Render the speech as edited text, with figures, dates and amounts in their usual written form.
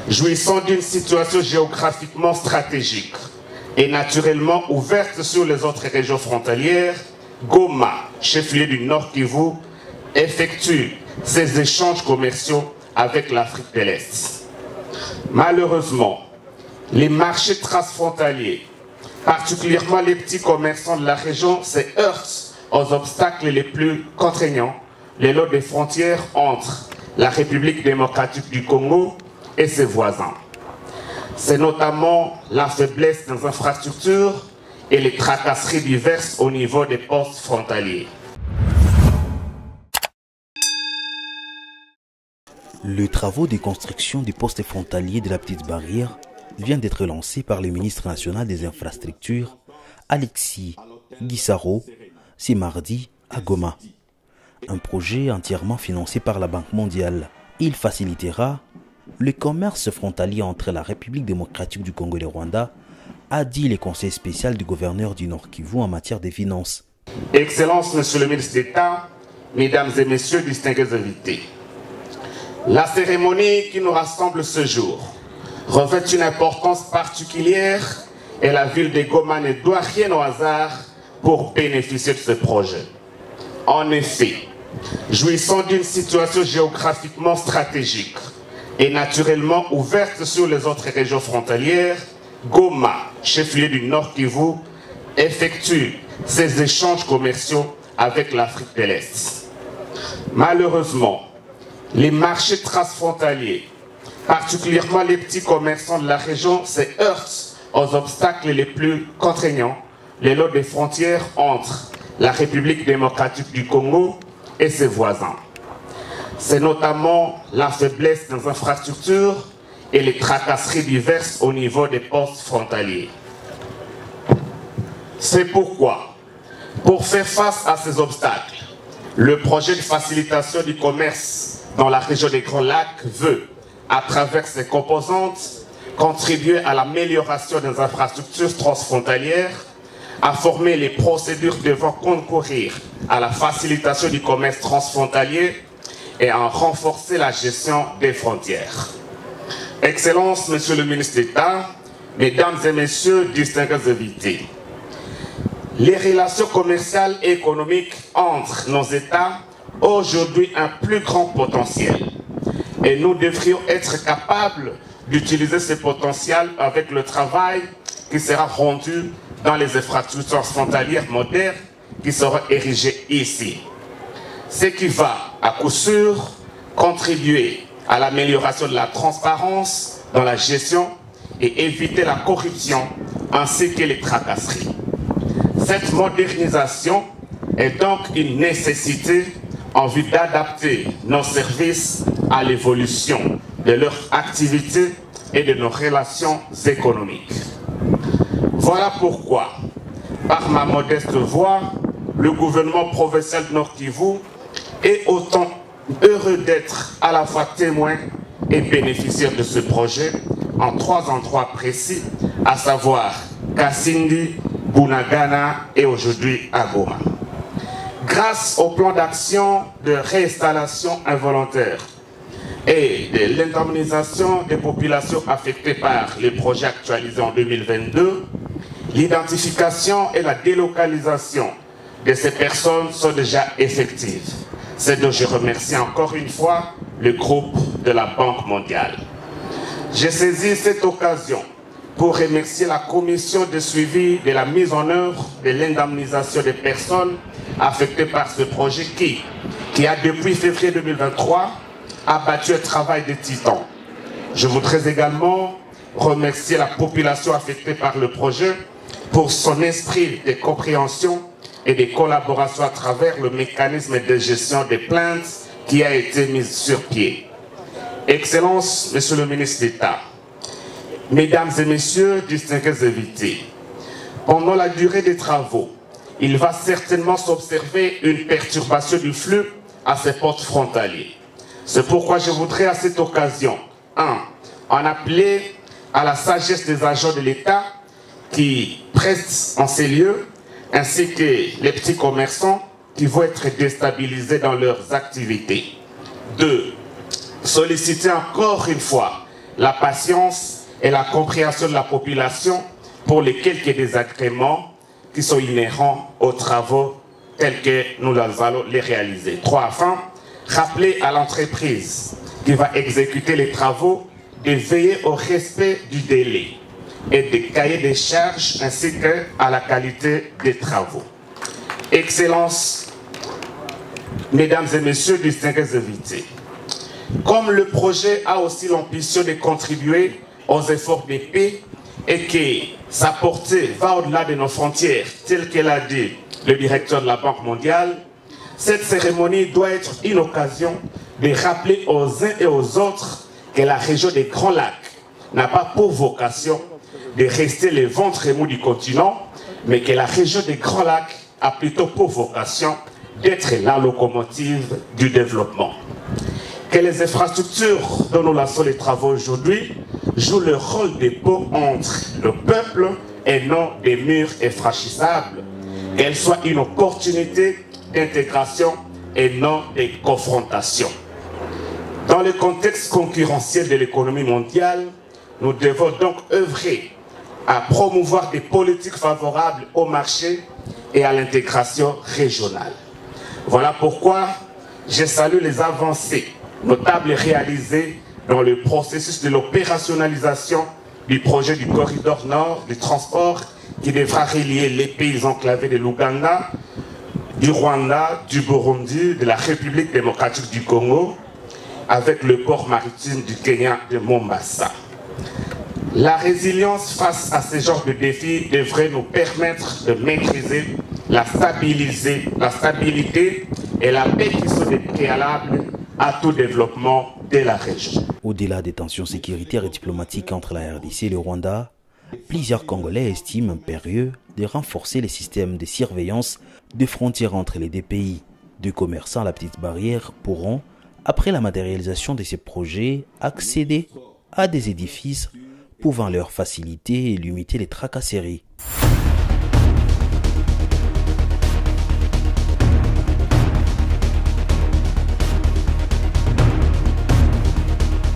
Jouissant d'une situation géographiquement stratégique et naturellement ouverte sur les autres régions frontalières, Goma, chef-lieu du Nord Kivu, effectue ses échanges commerciaux avec l'Afrique de l'Est. Malheureusement, les marchés transfrontaliers, particulièrement les petits commerçants de la région, se heurtent aux obstacles les plus contraignants, les lots des frontières entre la République démocratique du Congo et ses voisins. C'est notamment la faiblesse des infrastructures et les tracasseries diverses au niveau des postes frontaliers. Les travaux de construction du poste frontalier de la Petite Barrière vient d'être lancé par le ministre national des Infrastructures, Alexis Guissaro, ce mardi à Goma. Un projet entièrement financé par la Banque mondiale. Il facilitera le commerce frontalier entre la République démocratique du Congo et le Rwanda, a dit le conseil spécial du gouverneur du Nord Kivu en matière des finances. Excellences, Monsieur le ministre d'État, Mesdames et Messieurs, distingués invités. La cérémonie qui nous rassemble ce jour revêt une importance particulière et la ville de Goma ne doit rien au hasard pour bénéficier de ce projet. En effet, jouissant d'une situation géographiquement stratégique et naturellement ouverte sur les autres régions frontalières, Goma, chef-lieu du Nord Kivu, effectue ses échanges commerciaux avec l'Afrique de l'Est. Malheureusement, les marchés transfrontaliers, particulièrement les petits commerçants de la région, se heurtent aux obstacles les plus contraignants, les lots des frontières entre la République démocratique du Congo et ses voisins. C'est notamment la faiblesse des infrastructures et les tracasseries diverses au niveau des postes frontaliers. C'est pourquoi, pour faire face à ces obstacles, le projet de facilitation du commerce dans la région des Grands Lacs veut, à travers ses composantes, contribuer à l'amélioration des infrastructures transfrontalières, à former les procédures devant concourir à la facilitation du commerce transfrontalier et à renforcer la gestion des frontières. Excellences, Monsieur le ministre d'État, Mesdames et Messieurs, distingués invités, les relations commerciales et économiques entre nos États ont aujourd'hui un plus grand potentiel et nous devrions être capables d'utiliser ce potentiel avec le travail qui sera rendu dans les infrastructures frontalières modernes qui seront érigées ici. Ce qui va, à coup sûr, contribuer à l'amélioration de la transparence dans la gestion et éviter la corruption ainsi que les tracasseries. Cette modernisation est donc une nécessité en vue d'adapter nos services à l'évolution de leur activité et de nos relations économiques. Voilà pourquoi, par ma modeste voix, le gouvernement provincial de Nord Kivu est autant heureux d'être à la fois témoin et bénéficiaire de ce projet en trois endroits précis, à savoir Kasindi, Bunagana et aujourd'hui à Goma. Grâce au plan d'action de réinstallation involontaire et de l'indemnisation des populations affectées par les projets actualisés en 2022, l'identification et la délocalisation de ces personnes sont déjà effectives. C'est dont je remercie encore une fois le groupe de la Banque mondiale. J'ai saisi cette occasion pour remercier la commission de suivi de la mise en œuvre de l'indemnisation des personnes affectées par ce projet qui a depuis février 2023 abattu un travail de titan. Je voudrais également remercier la population affectée par le projet pour son esprit de compréhension et de collaboration à travers le mécanisme de gestion des plaintes qui a été mis sur pied. Excellences, Monsieur le ministre d'État, Mesdames et Messieurs, distingués invités, pendant la durée des travaux, il va certainement s'observer une perturbation du flux à ces portes frontaliers. C'est pourquoi je voudrais à cette occasion, en appeler à la sagesse des agents de l'État qui prestent en ces lieux, ainsi que les petits commerçants qui vont être déstabilisés dans leurs activités. 2. Solliciter encore une fois la patience et la compréhension de la population pour les quelques désagréments qui sont inhérents aux travaux tels que nous allons les réaliser. 3. Enfin, rappeler à l'entreprise qui va exécuter les travaux de veiller au respect du délai et des cahiers des charges ainsi qu'à la qualité des travaux. Excellences, Mesdames et Messieurs, distingués invités, comme le projet a aussi l'ambition de contribuer aux efforts de paix et que sa portée va au-delà de nos frontières, tel qu'elle a dit le directeur de la Banque mondiale, cette cérémonie doit être une occasion de rappeler aux uns et aux autres que la région des Grands Lacs n'a pas pour vocation de rester le ventre mou du continent, mais que la région des Grands Lacs a plutôt pour vocation d'être la locomotive du développement. Que les infrastructures dont nous lançons les travaux aujourd'hui jouent le rôle des ponts entre le peuple et non des murs infranchissables. Qu'elles soient une opportunité d'intégration et non des confrontations. Dans le contexte concurrentiel de l'économie mondiale, nous devons donc œuvrer à promouvoir des politiques favorables au marché et à l'intégration régionale. Voilà pourquoi je salue les avancées notables réalisées dans le processus de l'opérationnalisation du projet du corridor nord du transport qui devra relier les pays enclavés de l'Ouganda, du Rwanda, du Burundi, de la République démocratique du Congo, avec le port maritime du Kenya de Mombasa. La résilience face à ce genre de défis devrait nous permettre de maîtriser, la stabilité et la paix qui sont des préalables à tout développement de la région. Au-delà des tensions sécuritaires et diplomatiques entre la RDC et le Rwanda, plusieurs Congolais estiment impérieux de renforcer les systèmes de surveillance des frontières entre les deux pays. Deux commerçants à la Petite Barrière pourront, après la matérialisation de ces projets, accéder à des édifices pouvant leur faciliter et limiter les tracasseries.